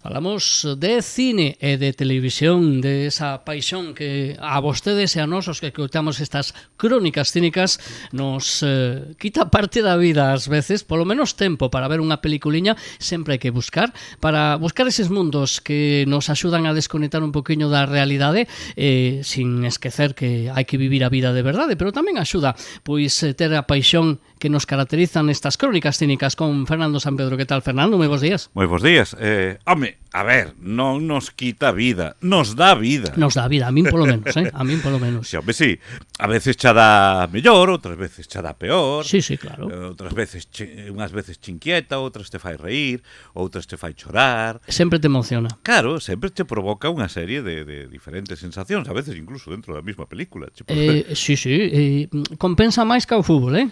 Falamos de cine e de televisión, de esa paixón que a vostedes e a nosos que coitamos estas crónicas cínicas nos quita parte da vida ás veces, polo menos tempo para ver unha peliculiña, sempre hai que buscar, para buscar eses mundos que nos axudan a desconectar un poquinho da realidade, sin esquecer que hai que vivir a vida de verdade, pero tamén axuda pois ter a paixón que nos caracterizan estas crónicas cínicas con Fernando San Pedro. Que tal, Fernando? Moi bons días. Moi bons días. Home, a ver, non nos quita vida, nos dá vida. Nos dá vida, a min polo menos, a min polo menos. Sí, home, sí. A veces cha dá mellor, outras veces cha dá peor. Sí, sí, claro. Outras veces, unhas veces che inquieta, outras te fai reír, outras te fai chorar. Sempre te emociona. Claro, sempre te provoca unha serie de diferentes sensacións, a veces incluso dentro da mesma película. Sí, compensa máis que o fútbol,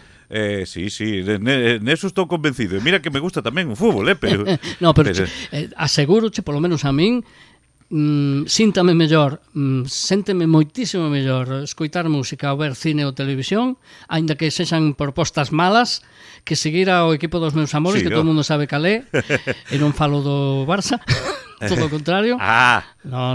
Sí, neso estou convencido. E mira que me gusta tamén o fútbol, pero... No, pero asegúroche, polo menos a min, síntame mellor, sénteme moitísimo mellor escoitar música ou ver cine ou televisión, aínda que sexan propostas malas, que seguir ao equipo dos meus amores, sí, que todo o mundo sabe cal é, e non falo do Barça, todo o contrario. No.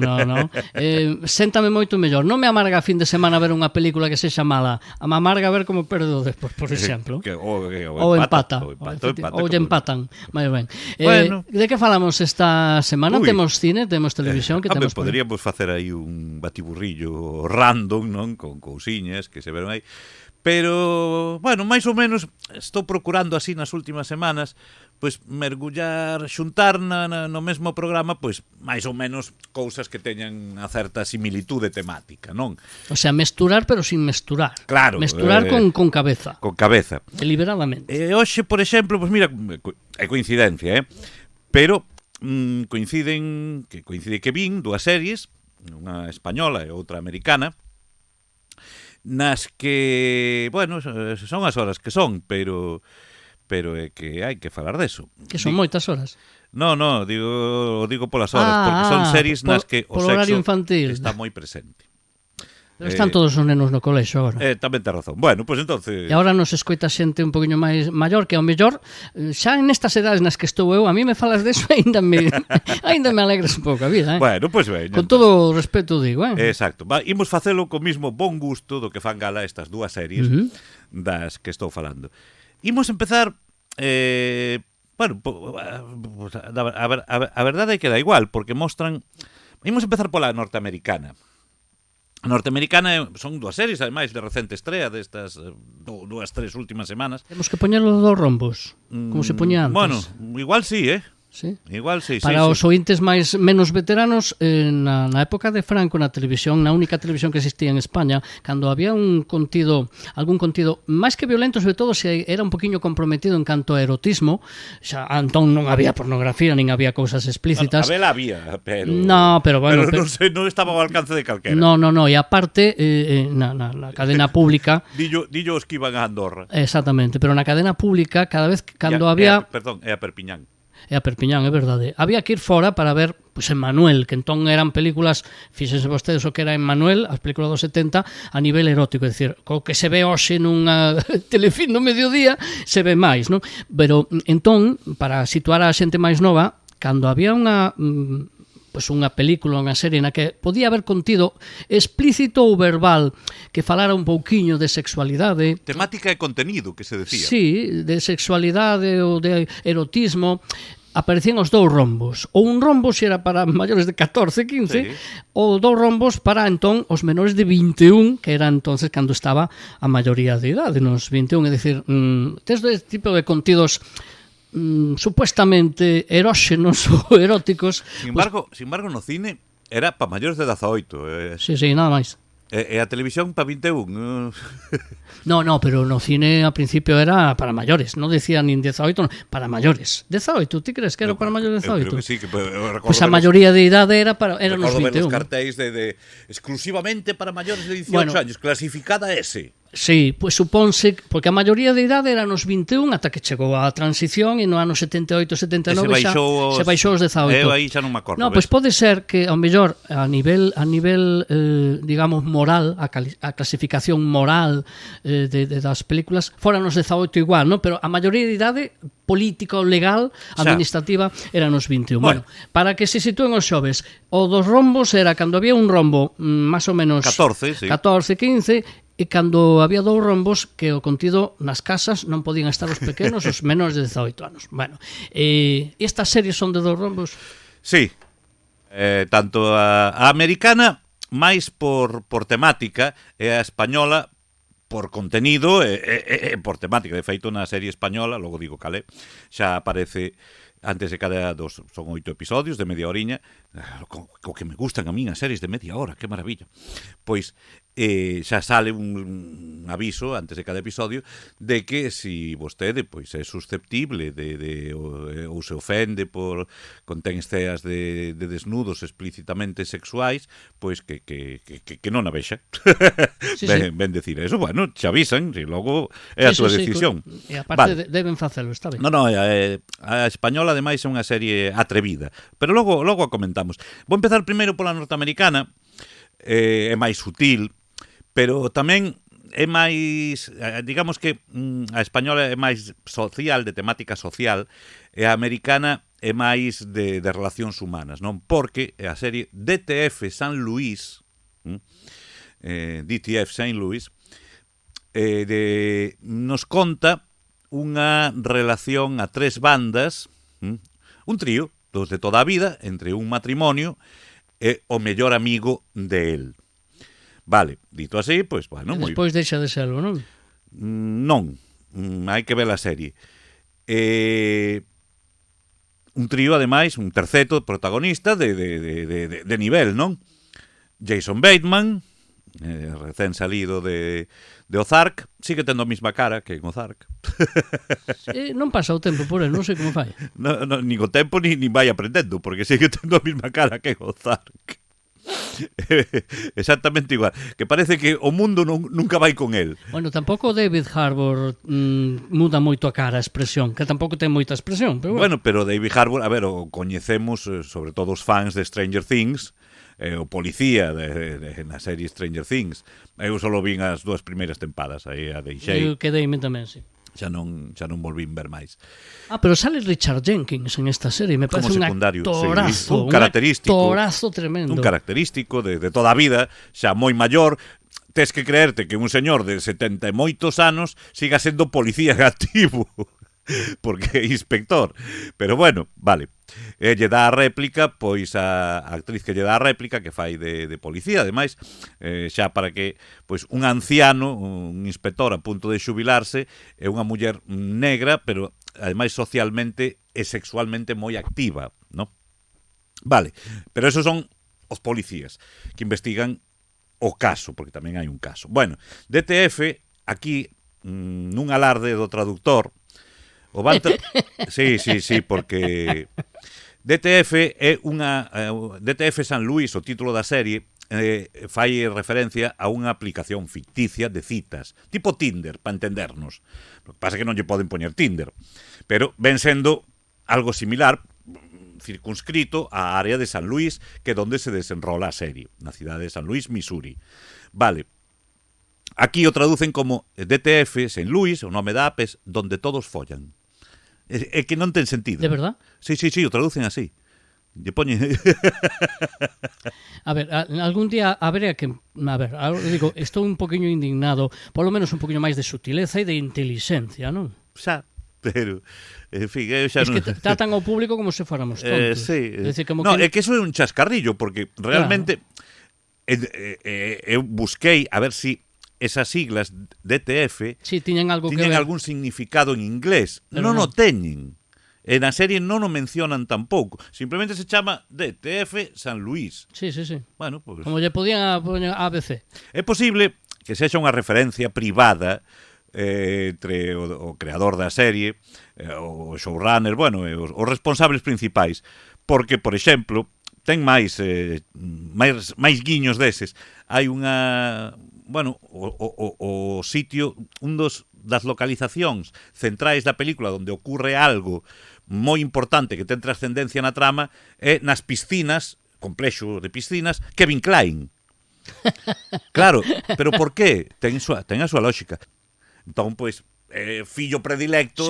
Séntame moito mellor. Non me amarga a fin de semana ver unha película que sexa mala. Me amarga ver como perdo despois, por exemplo. Ou empata. Ou empatan. Moi ben. Bueno. De que falamos esta semana? Temos cine, temos televisión, que temos... Poderíamos facer aí un batiburrillo random, non? Con cousiñas que se veron aí. Pero, bueno, máis ou menos estou procurando así nas últimas semanas pois mergullar, xuntar no mesmo programa, pois máis ou menos cousas que teñan a certa similitude temática, non? O sea, mesturar pero sin mesturar. Claro. Mesturar con cabeza. Con cabeza. Deliberadamente. Hoxe, por exemplo, pois mira, é coincidencia, pero coincide que vin dúas series, unha española e outra americana, nas que, bueno, son as horas que son, pero é que hai que falar deso. Que son moitas horas. No, digo polas horas, porque son series nas que o sexo infantil está moi presente. Pero están todos os nenos no colexo agora. Tamén ten razón. Bueno, pois entonces... E agora nos escoita xente un poquinho máis maior, que ao mellor, xa nestas edades nas que estou eu, a mí me falas deso e ainda me alegras un pouco a vida, Bueno, pois ben. Con todo o respeto digo, Exacto. Imos facelo co mismo bon gusto do que fan gala estas dúas series das que estou falando. Imos empezar... Bueno, a verdade é que dá igual, porque mostran... Imos empezar pola norteamericana. A norteamericana son dúas series, ademais, de recente estrea destas dúas, tres últimas semanas. Temos que poñerlo dos rombos, como se poñía antes. Bueno, igual sí, Sí? Igual sí. Para os ointes menos veteranos, na época de Franco na televisión, na única televisión que existía en España, cando había algún contido máis que violento, sobre todo se era un poquinho comprometido en canto a erotismo, xa entón non había pornografía, nin había cousas explícitas. A vela había, pero... No, pero bueno... Pero non estaba ao alcance de calquera. No, e aparte, na cadena pública... Dillo os que iban a Andorra. Exactamente, pero na cadena pública, cada vez cando había... Perdón, é a Perpiñán. E a Perpiñán, é verdade. Había que ir fora para ver pois Emmanuel, que entón eran películas, fíxense vostedes o que era Emmanuel, as películas dos 70, a nivel erótico, é dicir, co que se ve hoxe nunha Telefilm do mediodía, se ve máis, non? Pero entón, para situar a xente máis nova, cando había unha película, unha serie na que podía haber contido explícito ou verbal que falara un pouquiño de sexualidade, temática e contenido, que se decía. Sí, de sexualidade ou de erotismo, aparecían os dous rombos. Ou un rombo se era para maiores de 14, 15, sí, ou dous rombos para entón os menores de 21, que era entonces cando estaba a maioría de idade, nos 21, é dicir, tes este tipo de contidos supuestamente eróxenos ou eróticos. Sin embargo, no cine era para maiores de 18. Sí, nada máis. E a televisión para 21. No, pero no cine a principio era para maiores, non decía nin 18, para maiores. 18, ti crees que era para maiores de 18? Eu creo que sí, que pues a maioría de idade era para nos 21. Recordo ver os cartéis de exclusivamente para maiores de 18 años, clasificada S. Sí, pois supónse, porque a maioría de idade era nos 21 ata que chegou a transición e no ano 78, 79 se baixou os 18. Eu aí xa non me acordo. No, pois pode ser que ao mellor a nivel digamos moral, a clasificación moral das películas fora nos 18 igual, no? Pero a maioría de idade política ou legal, administrativa, era nos 21. Bueno, para que se sitúen os xoves, o dos rombos era cando había un rombo máis ou menos 14, 15, e cando había dous rombos que o contido nas casas non podían estar os pequenos, os menores de 18 anos. Bueno, estas series son de dous rombos? Sí, tanto a americana máis por temática e a española por contenido e por temática. De feito, na serie española, logo digo calé, xa aparece antes de cada dos, son 8 episodios de media horiña, o que me gustan a min as series de media hora, que maravilla. Pois xa sale un aviso antes de cada episodio de que si vostede pois é susceptible ou se ofende por contén escenas de desnudos explícitamente sexuais, pois que non a vexa. Sí, ben decir eso, bueno, xa avisan, e logo é a súa decisión. E aparte deben facelo, está ben. No, a española ademais é unha serie atrevida, pero logo a comentamos. Vou empezar primeiro pola norteamericana, é máis sutil, pero tamén é máis, digamos que a española é máis social, de temática social, e a americana é máis de relacións humanas, non? Porque a serie DTF San Luis, DTF St. Louis, nos conta unha relación a 3 bandas, un trío, dos de toda a vida, entre un matrimonio e o mellor amigo de él. Vale, dito así, pois, bueno... E despois deixa de serlo, non? Non, hai que ver a serie. Un trío, ademais, un terceto protagonista de nivel, non? Jason Bateman, recén salido de Ozark, sigue tendo a mesma cara que en Ozark. Non pasa o tempo por el, non sei como fai. Nin o tempo ni vai aprendendo, porque sigue tendo a mesma cara que en Ozark. Exactamente igual, que parece que o mundo nunca vai con el. Bueno, tampouco David Harbour muda moito a cara, a expresión, que tampouco ten moita expresión, pero bueno, pero David Harbour, a ver, o coñecemos sobre todo os fans de Stranger Things, o policía na serie Stranger Things. Eu só vin as 2 primeiras tempadas, aí a deixei. Eu quedeime tamén, sí. Xa non volvín ver máis. Pero sale Richard Jenkins en esta serie, me parece un actorazo, un característico, un actorazo tremendo. Un característico de toda a vida, xa moi maior, tes que creerte que un señor de 70 e moitos anos siga sendo policía activo, porque é inspector. Pero bueno, vale. Lle dá a réplica, pois a actriz que lle dá a réplica, que fai de policía, ademais, xa para que pois un anciano, un inspector a punto de xubilarse, é unha muller negra, pero ademais socialmente e sexualmente moi activa, ¿no? Vale, pero esos son os policías que investigan o caso, porque tamén hai un caso. Bueno, DTF, aquí, nun alarde do traductor, o Banter... Sí, porque DTF é unha... DTF San Luis, o título da serie, fai referencia a unha aplicación ficticia de citas, tipo Tinder, para entendernos. O que pasa é que non lle poden poñer Tinder, pero ven sendo algo similar, circunscrito á área de San Luis, que é onde se desenrola a serie, na cidade de San Luis, Missouri. Vale. Aquí o traducen como DTF, St. Louis, o nome da app é donde todos follan. É que non ten sentido. De verdad? Sí, o traducen así. Lle poñen... A ver, algún día habría que... A ver, digo, estou un poquinho indignado, polo menos un poquinho máis de sutileza e de inteligencia, non? Xa, pero... En fin, eu xa non... Es que tratan ao público como se fóramos tontos. Sí. Decir, como no, é que eso é un chascarrillo, porque realmente... Claro. Eu busquei a ver si esas siglas DTF tiñan algún significado en inglés. Non o teñen. E na serie non o mencionan tampouco. Simplemente se chama DTF San Luis. Sí. Bueno, pues... Como lle podían poñer ABC. É posible que sexa unha referencia privada entre o creador da serie, o showrunner, bueno, os responsables principais. Porque, por exemplo, ten máis guiños deses. Hai unha... Bueno, o sitio, das localizacións centrais da película onde ocorre algo moi importante que ten trascendencia na trama é nas piscinas, complexo de piscinas, Kevin Klein. Claro, pero por qué? Ten a súa lógica. Entón, pois, fillo predilecto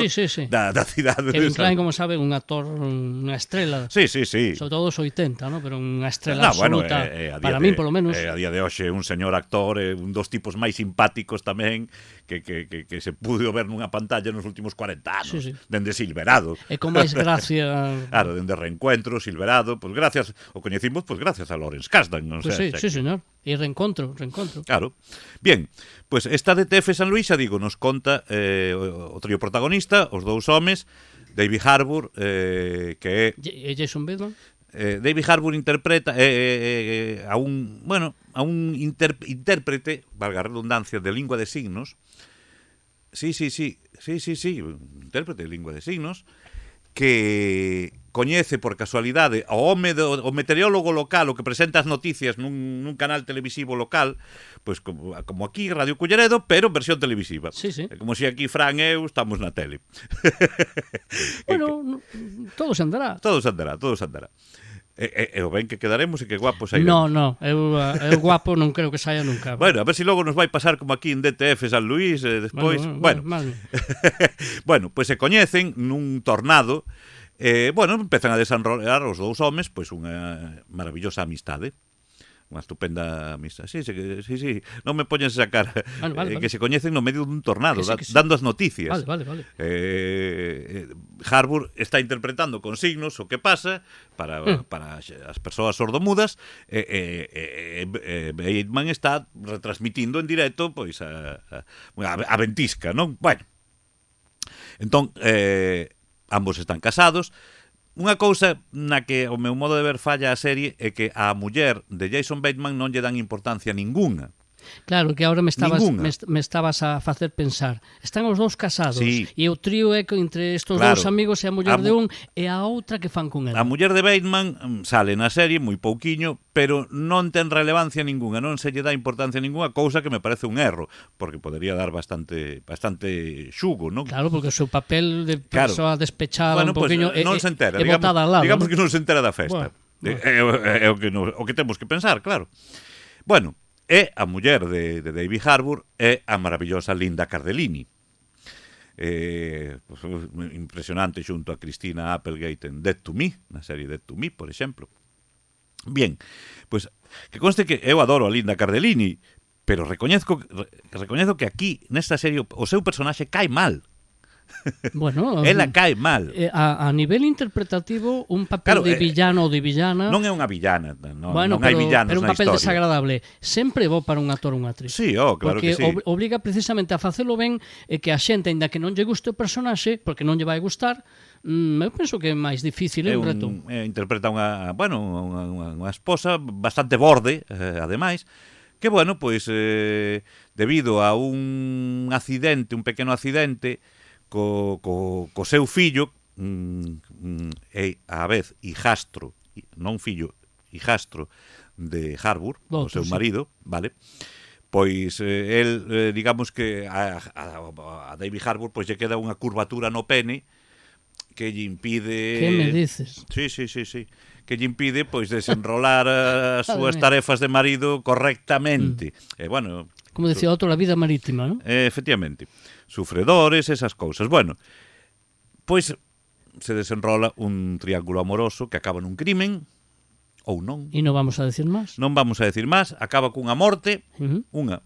da cidade. Kevin Klein, como sabe, un actor, unha estrela. Sí. Sobre todo os 80, ¿no? Pero unha estrela absoluta. Para min, polo menos. A día de hoxe, un señor actor, un dos tipos máis simpáticos tamén, que se pudo ver nunha pantalla nos últimos 40 anos. Dende Silverado. E con máis gracia... Claro, dende Reencuentro, Silverado, pues gracias, o coñecimos, pues gracias a Lawrence Kasdan. Non sei, sí, señor. E Reencontro. Claro. Bien, pues esta DTF San Luís, xa digo, nos conta o trío protagonista, os dous homes, David Harbour, que é... E Jason Bateman? David Harbour interpreta a un intérprete, valga a redundancia, de lingua de signos. Sí, intérprete de lingua de signos, que coñece por casualidade o meteorólogo local, o que presenta as noticias nun canal televisivo local, pois como aquí, Radio Culleredo, pero en versión televisiva. Sí. Como se aquí Fran e eu estamos na tele. Bueno, todo se andará. Todo se andará. E o ben que quedaremos e que guapos sairemos. No, eu guapo non creo que saia nunca. Bueno, a ver se logo nos vai pasar como aquí en DTF San Luís, despois... Bueno, pois se coñecen nun tornado, empezan a desenrolar os dous homes pois unha maravillosa amistade. Unha estupenda amistade. Sí. Non me poñes esa cara. Vale. Que se coñecen no medio dun tornado, sí. Dando as noticias. Vale. Harbour está interpretando con signos o que pasa para as persoas sordomudas e Bateman está retransmitindo en directo pois a ventisca, non? Bueno. Entón, ambos están casados. Unha cousa na que o meu modo de ver falla a serie é que a muller de Jason Bateman non lle dan importancia ninguna. Claro, que agora me estabas a facer pensar. Están os dous casados e o trío é entre estes dous amigos e a muller de un e a outra que fan con ela. A muller de Bateman sale na serie moi pouquiño, pero non ten relevancia ninguna, non se lle dá importancia ninguna, cousa que me parece un erro, porque podería dar bastante xugo, non? Claro, porque o seu papel de persoa despechada un pouquiño non se entera, botada al lado. Digamos que non se entera da festa. É o que temos que pensar, claro. Bueno, e a muller de David Harbour é a maravillosa Linda Cardellini. Impresionante xunto a Christina Applegate en Dead to Me, na serie Dead to Me, por exemplo. Bien, pois que conste que eu adoro a Linda Cardellini, pero recoñezo que aquí, nesta serie, o seu personaxe cae mal. Bueno, ela cae mal. A nivel interpretativo, un papel de villano ou de villana... Non é unha villana, non hai villanos na historia. Pero un papel desagradable. Sempre é bo para un actor ou unha actriz. Sí, claro que sí. Porque obriga precisamente a facelo ben e que a xente, ainda que non lle guste o personaxe, porque non lle vai gustar, eu penso que é máis difícil, é un reto. Interpreta unha esposa bastante borde, ademais, que, pois, debido a un pequeno accidente, co seu fillo e a vez hijastro, non fillo, hijastro de Harbour, o seu marido, vale? Pois el, digamos que a David Harbour pois lle queda unha curvatura no pene que lle impide... Que me dices? Sí. Que lle impide pois desenrolar as súas tarefas de marido correctamente. Bueno, como decía outro, a vida marítima, non? Efectivamente. Sufredores, esas cousas. Bueno, pois se desenrola un triángulo amoroso que acaba nun crimen, ou non. E non vamos a decir máis? Non vamos a decir máis. Acaba cunha morte, unha.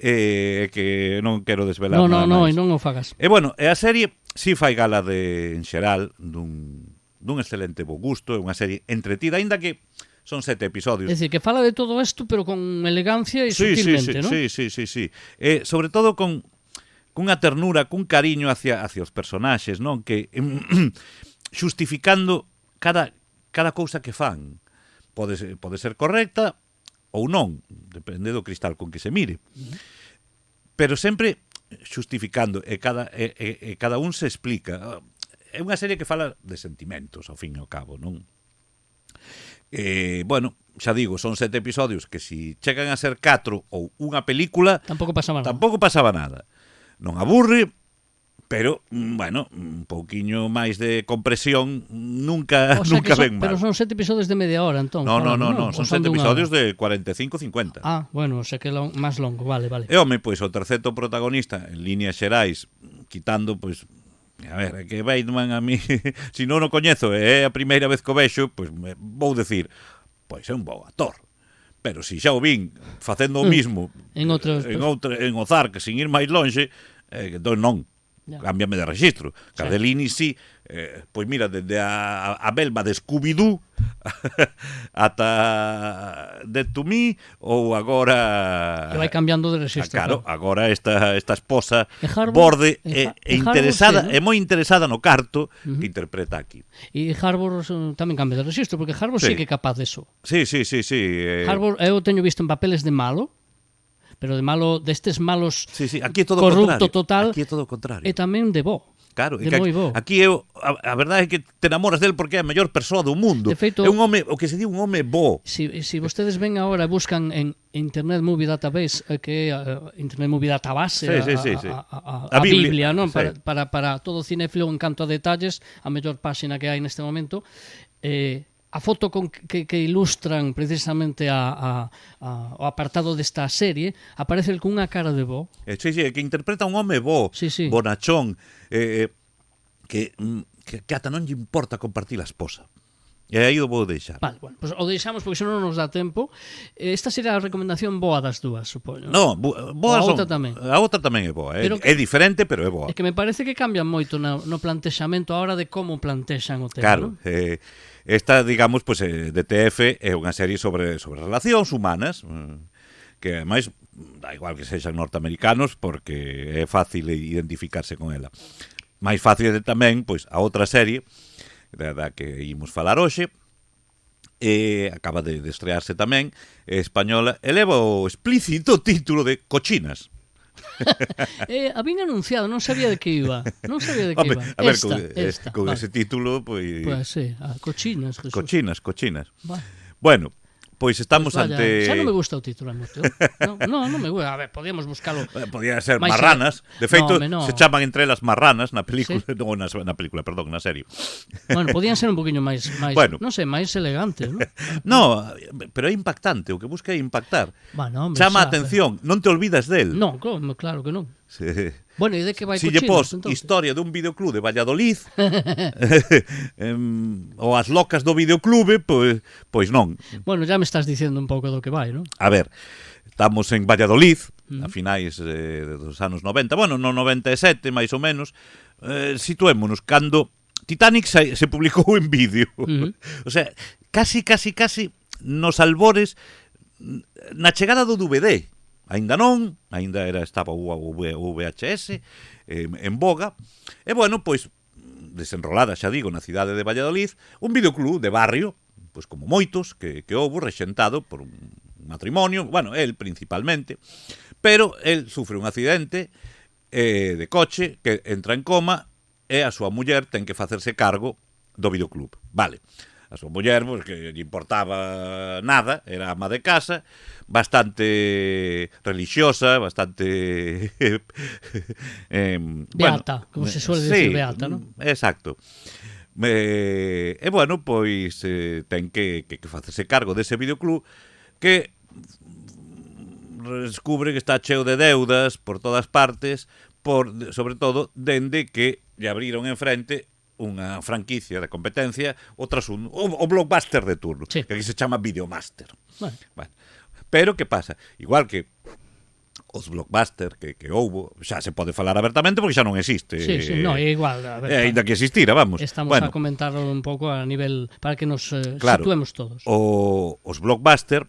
Que non quero desvelar nada máis. Non, e non o fagas. E a serie si fai gala en xeral dun excelente bo gusto, é unha serie entretida, aínda que son 7 episodios. É dicir, que fala de todo isto, pero con elegancia e sutilmente, non? Sí. Sobre todo con cunha ternura, cun cariño hacia os personaxes, non? Que xustificando cada cousa que fan. Pode ser correcta ou non, depende do cristal con que se mire. Pero sempre xustificando, e cada un se explica. É unha serie que fala de sentimentos, ao fin e ao cabo, non? Bueno, xa digo, son 7 episodios que si chegan a ser 4 ou unha película, Tampouco pasaba nada. Non aburre, pero, bueno, un pouquiño máis de compresión nunca ven mal. Pero son 7 episodios de media hora, entón. No, son 7 episodios de 45-50. Ah, bueno, o sea que máis longo, vale. E, home, pois, o terceiro protagonista, en líneas xerais, quitando, pois, a ver, que Bateman a mí, se non o coñezo, é a primeira vez que o vexo, pois, vou decir, pois é un bo actor. Pero se xa o vin facendo o mismo en Ozark, sin ir máis longe, entón non. Cámbiame de registro. Cardellini sí, pois mira, desde a Belva de Scooby-Doo ata Dead to Me, ou agora... Que vai cambiando de registro. Claro, agora esta esposa borde é interesada, é moi interesada no carto que interpreta aquí. E Harbour tamén cambia de registro, porque Harbour sí que é capaz deso. Sí. Harbour, eu teño visto en papeles de malo, pero de malo, destes malos, aquí é todo corrupto contrario. total, aquí é todo contrario. E tamén de bo. Claro, aquí a verdade é que te enamoras del porque é a mellor persoa do mundo. De feito, é un home, o que se di un home bo. Si vostedes ven agora, buscan en Internet Movie Database, que é Internet Movie Database, a Biblia, non? Para todo cinéfilo en canto a detalles, a mellor páxina que hai neste momento, a foto que ilustran precisamente o apartado desta serie aparece con unha cara de bo. Sí, que interpreta un home bo, bonachón, que ata non lle importa compartir a esposa. E aí o vou deixar. Vale, bueno, pues o deixamos porque senón non nos dá tempo. Esta será a recomendación boa das dúas, supoño. No, boa son. A outra tamén é boa. É diferente, pero é boa. É que me parece que cambian moito no plantexamento a hora de como plantexan o tema. Claro, ¿no? Esta, digamos, pues, DTF é unha serie sobre relacións humanas, que, ademais, da igual que sexan norteamericanos, porque é fácil identificarse con ela. Máis fácil tamén, pois, a outra serie, da que imos falar hoxe, acaba de estrearse tamén, española, eleva o explícito título de Cochinas. Habían anunciado, non sabía de que iba. Home, a ver, con ese título, pois... Pues sí, cochinas, Jesús. Cochinas. Bueno, pois estamos ante... Xa non me gusta o título moito. Non me gusta. A ver, podíamos buscalo. Podía ser marranas. De feito, se chaman entre elas marranas na película, ¿sí? na película, perdón, na serie. Bueno, podían ser un poquinho máis, bueno, non sei, máis elegantes, non? No, pero é impactante, o que busca é impactar. Bueno, hombre, chama a atención, non te olvidas del. Non, claro que non. Sí. Bueno, e de que vai si Cochinas, lle pos entonces? Historia dun videoclub de Valladolid ou as locas do videoclube, pois non. Bueno, ya me estás dicindo un pouco do que vai, non? A ver, estamos en Valladolid a finais dos anos 90, bueno, no 97 máis ou menos, situémonos cando Titanic se publicou en vídeo. O sea, casi nos albores na chegada do DVD. Aínda non, estaba o VHS en boga. E, bueno, pois, desenrolada, xa digo, na cidade de Valladolid, un videoclub de barrio, pois como moitos, que houbo rexentado por un matrimonio, bueno, él principalmente, pero él sufre un accidente de coche, que entra en coma, e a súa muller ten que facerse cargo do videoclub. Vale. A súa muller, pues, que lle importaba nada, era ama de casa, bastante religiosa, bastante... beata, bueno, como se suele decir, beata, ¿no? Exacto. E, bueno, pois ten que facerse cargo dese videoclub que descubre que está cheo de deudas por todas partes, sobre todo, dende que lle abriron enfrente unha franquicia de competencia, o blockbuster de turno, sí, que aquí se chama Videomaster. Bueno. Pero que pasa? Igual que os blockbuster que houbo, xa se pode falar abertamente porque xa non existe. Sí, no, é igual. Ainda que existira, vamos. Estamos a comentarlo un pouco a nivel para que nos situemos todos. Os blockbuster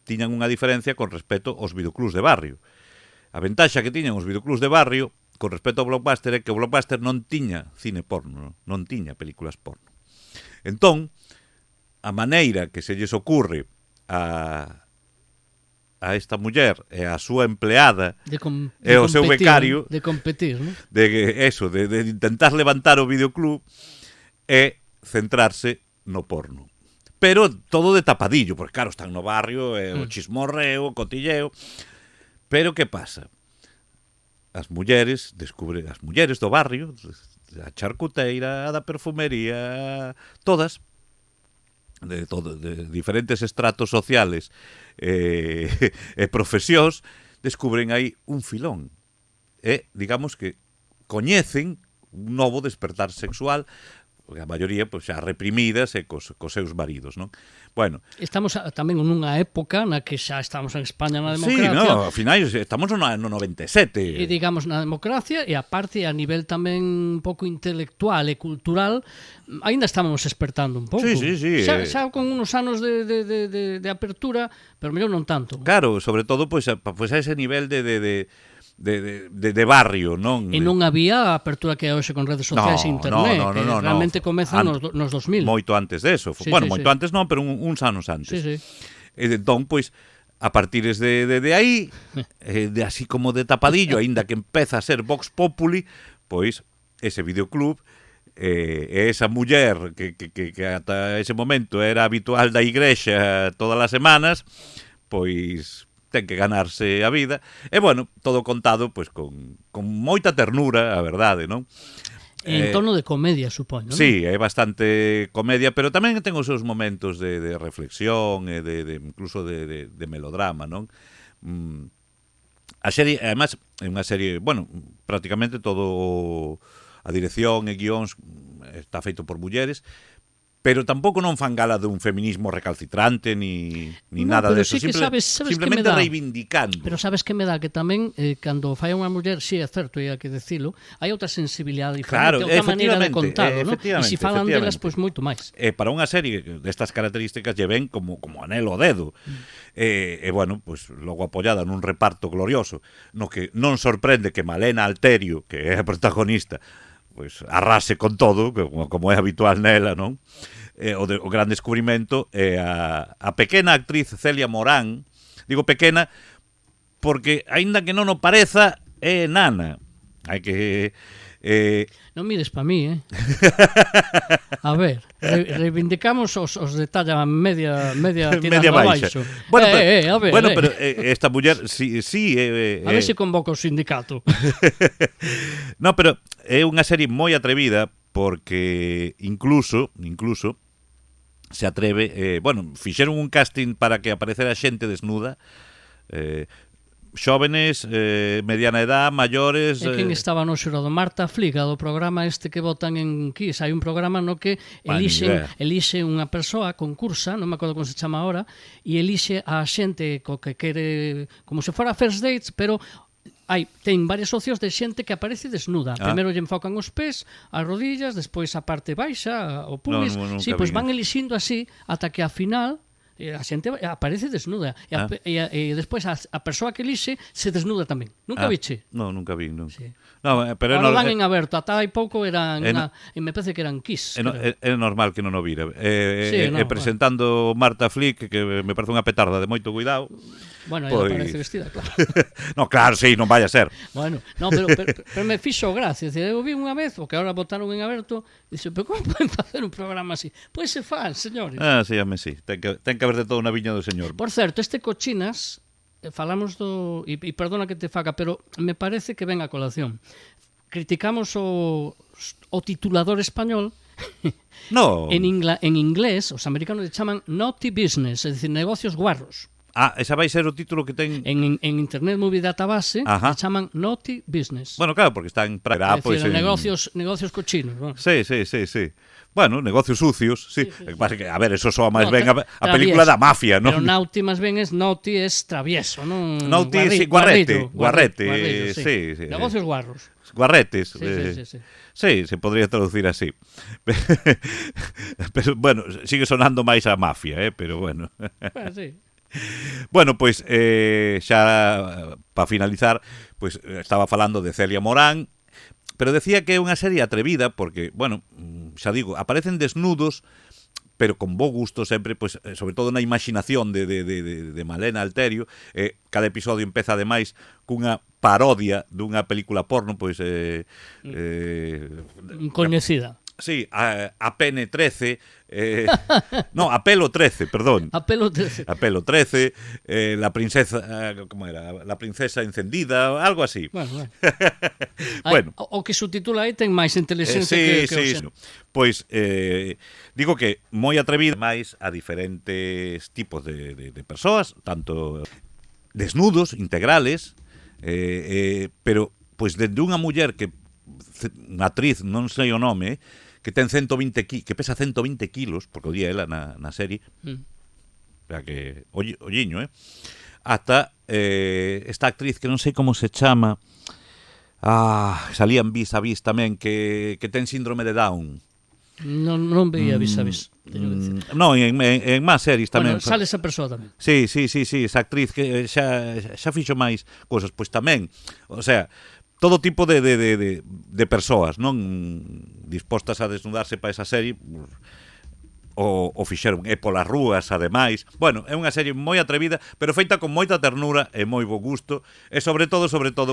tiñan unha diferencia con respecto aos videoclubs de barrio. A ventaxa que tiñan os videoclubs de barrio con respecto ao blockbuster é que o blockbuster non tiña cine porno, non tiña películas porno. Entón, a maneira que se lles ocurre a esta muller e a súa empleada e o seu becario de competir, ¿no? de intentar levantar o videoclub é centrarse no porno. pero todo de tapadillo, porque claro, están no barrio, o chismorreo, o cotilleo. Pero que pasa? As mulleres do barrio, a charcuteira, a da perfumería, todas, de diferentes estratos sociales e profesións, descubren aí un filón. E, digamos que, coñecen un novo despertar sexual, porque a maioría pois, xa reprimidas e cos seus maridos, non? Bueno, estamos tamén nunha época na que xa estamos en España na democracia. Sí, no, ao final estamos no 97. E digamos na democracia, e aparte a nivel tamén un pouco intelectual e cultural, aínda estamos despertando un pouco. Sí. Xa con unos anos de apertura, pero mellor non tanto. Claro, sobre todo pois a ese nivel de barrio, non? E non había a apertura que hai hoxe con redes sociais e internet, que realmente comezan nos 2000. Moito antes deso. Bueno, moito antes non, pero uns anos antes. Sí. E entón, pois, a partir de aí, de así como de tapadillo, aínda que empeza a ser Vox Populi, pois, ese videoclub, e esa muller que ata ese momento era habitual da igrexa todas as semanas, pois ten que ganarse a vida, e bueno, todo contado pois con moita ternura, a verdade, non? En tono de comedia, supoño, non? Sí, é bastante comedia, pero tamén ten os seus momentos de reflexión e incluso de melodrama, non? A serie, además, é unha serie, bueno, prácticamente todo a dirección e guións está feito por mulleres, pero tampouco non fan gala dun feminismo recalcitrante ni nada de eso, sí simplemente reivindicando. Pero sabes que me dá que tamén cando fai unha muller, sí, é certo, hai que decilo, hai outra sensibilidade diferente, outra maneira de contalo, non? E se falan delas, pois moito máis. Para unha serie destas características lle ven como anelo ao dedo. E bueno, pois logo apoiada nun reparto glorioso, no que non sorprende que Malena Alterio, que é a protagonista, pois arrase con todo, como é habitual nela, non? O gran descubrimento é a pequena actriz Celia Morán. Digo pequena porque, aínda que non o pareza, é nana. Hai que... Non mires pa mí, A ver, reivindicamos os detalles media tirando abaixo. Bueno, pero esta muller sí... A ver se convoca o sindicato. No, pero é unha serie moi atrevida porque incluso se atreve, bueno, fixeron un casting para que aparecera xente desnuda, xóvenes, mediana edad, maiores... E quen estaba no xurado? Marta Fliga, do programa este que votan en Kiss. Hai un programa no que elixe unha persoa, concursa, non me acordo como se chama ahora, e elixe a xente co que quere, como se fora First Dates, pero ten varias opcións de xente que aparece desnuda. Primeiro lle enfocan os pés, as rodillas, despois a parte baixa, o pubis. Sí, pois van elixindo así ata que a final a xente aparece desnuda e despois a persoa que elixe se desnuda tamén. Nunca viche? Non, nunca vi, non. Sí. No, pero ahora van en aberto, ata hai pouco eran e me parece que eran Kiss. É normal que non o vira. Presentando Marta Flick, que me parece unha petarda de moito cuidado. Bueno, ela parece vestida, claro. No, claro, sí, non vai a ser. Bueno, no, pero me fixo gracia. Eu vi unha vez, o que agora botaron en aberto, dixe, pero como poden facer un programa así? Pois se fan, señores. Sí, ten que haber de todo na viña do señor. Por certo, este Cochinas, falamos do... E perdona que te faga, pero me parece que ven a colación. Criticamos o titulador español. No. En inglés, os americanos le chaman naughty business, é dicir, negocios guarros. Esa vai ser o título que ten... En Internet Movie Database le chaman Naughty Business. Bueno, claro, porque están... É dicir, negocios cochinos, ¿no? Sí. Bueno, negocios sucios, sí. A ver, eso soa máis ben a película da mafia, non? Pero Naughty máis ben Naughty es travieso, non? Naughty, sí, guarrete, sí. Negocios guarros. Guarretes. Sí. Sí, se podría traducir así. Pero, bueno, sigue sonando máis a mafia, pero bueno. Sí. Bueno, pois xa para finalizar, pois estaba falando de Celia Morán, pero decía que é unha serie atrevida porque, bueno, xa digo, aparecen desnudos, pero con bo gusto sempre, pois, sobre todo na imaginación de Malena Alterio. Cada episodio empeza ademais cunha parodia dunha película porno, pois coñecida. Sí, a Pene 13, no, a Pelo 13, perdón. A pelo 13. A Pelo 13, la princesa, ¿cómo era? La princesa encendida, algo así. Bueno. Bueno. O que subtitula aí ten máis inteligencia Sí, que o sí. xeno. Pois, digo que moi atrevido máis a diferentes tipos de persoas, tanto desnudos, integrales, pero, pois, dende unha muller que unha actriz, non sei o nome, que ten 120 que pesa 120 kilos, porque o día ela na serie, o sea que, olliño, ata esta actriz que non sei como se chama, salía en Vis a Vis tamén, que ten síndrome de Down. Non veía vis a vis. Non, en máis series tamén. Bueno, sale esa persoa tamén. Sí, esa actriz que xa fixo máis cousas, pois tamén, o sea, todo tipo de persoas, non dispostas a desnudarse para esa serie, o fixeron, e polas rúas, ademais. Bueno, é unha serie moi atrevida, pero feita con moita ternura e moi bo gusto, e sobre todo,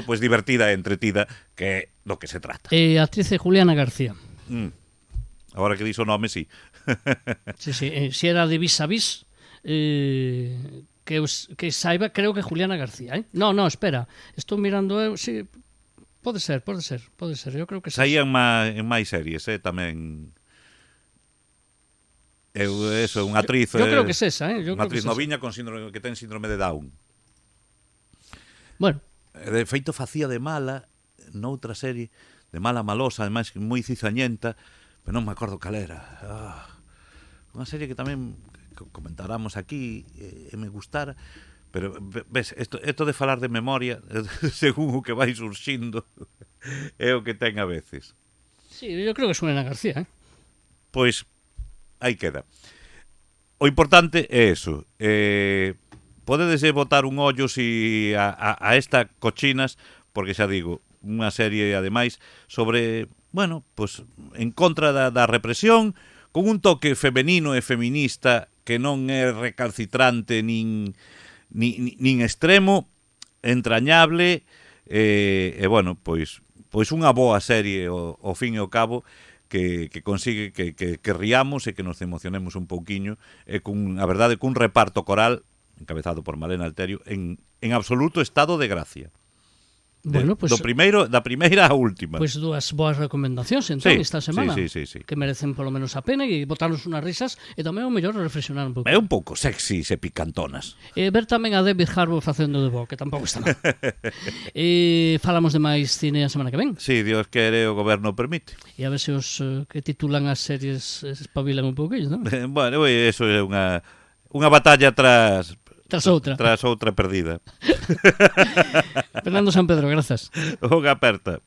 pois divertida e entretida, que é do que se trata. E a actriz é Juliana García. Agora que dixo o nome, sí. Sí, se era de Vis a Vis, que saiba, creo que Juliana García, No, espera, estou mirando eu, sí, pode ser, eu creo que sí. Saían en máis series, tamén. Eso, unha actriz. Yo creo que es esa, Unha actriz noviña con síndrome, que ten síndrome de Down. Bueno. De feito, facía de mala noutra serie, de mala malosa, ademais moi cizañenta, pero non me acordo cal era. Unha serie que tamén comentáramos aquí e me gustara, pero ves, esto de falar de memoria según o que vai surxindo é o que ten a veces. Sí, yo creo que suena a García, Pois aí queda. O importante é eso. Podedes botar un ollo a esta cochinas, porque xa digo, unha serie ademais sobre, bueno, pues en contra da represión, con un toque femenino e feminista que non é recalcitrante nin extremo, entrañable, e bueno, pois unha boa serie ao fin e ao cabo, que consigue que riamos e que nos emocionemos un pouquiño, e a verdade, cun reparto coral encabezado por Malena Alterio en absoluto estado de gracia. Bueno, pues, da primeira á última. Pois dúas boas recomendacións entón esta semana, sí. que merecen polo menos a pena e botarnos unhas risas e tamén o mellor reflexionar un pouco. É un pouco sexy e picantonas. E ver tamén a David Harbour facendo de bo, que tampouco está mal. E falamos de máis cine a semana que ven. Si, Dios quere, o goberno permite. E a ver se os que titulan as series espabilan un pouquinho, non? Bueno, eso é unha batalla tras outra perdida. Fernando San Pedro, grazas. Unha aperta.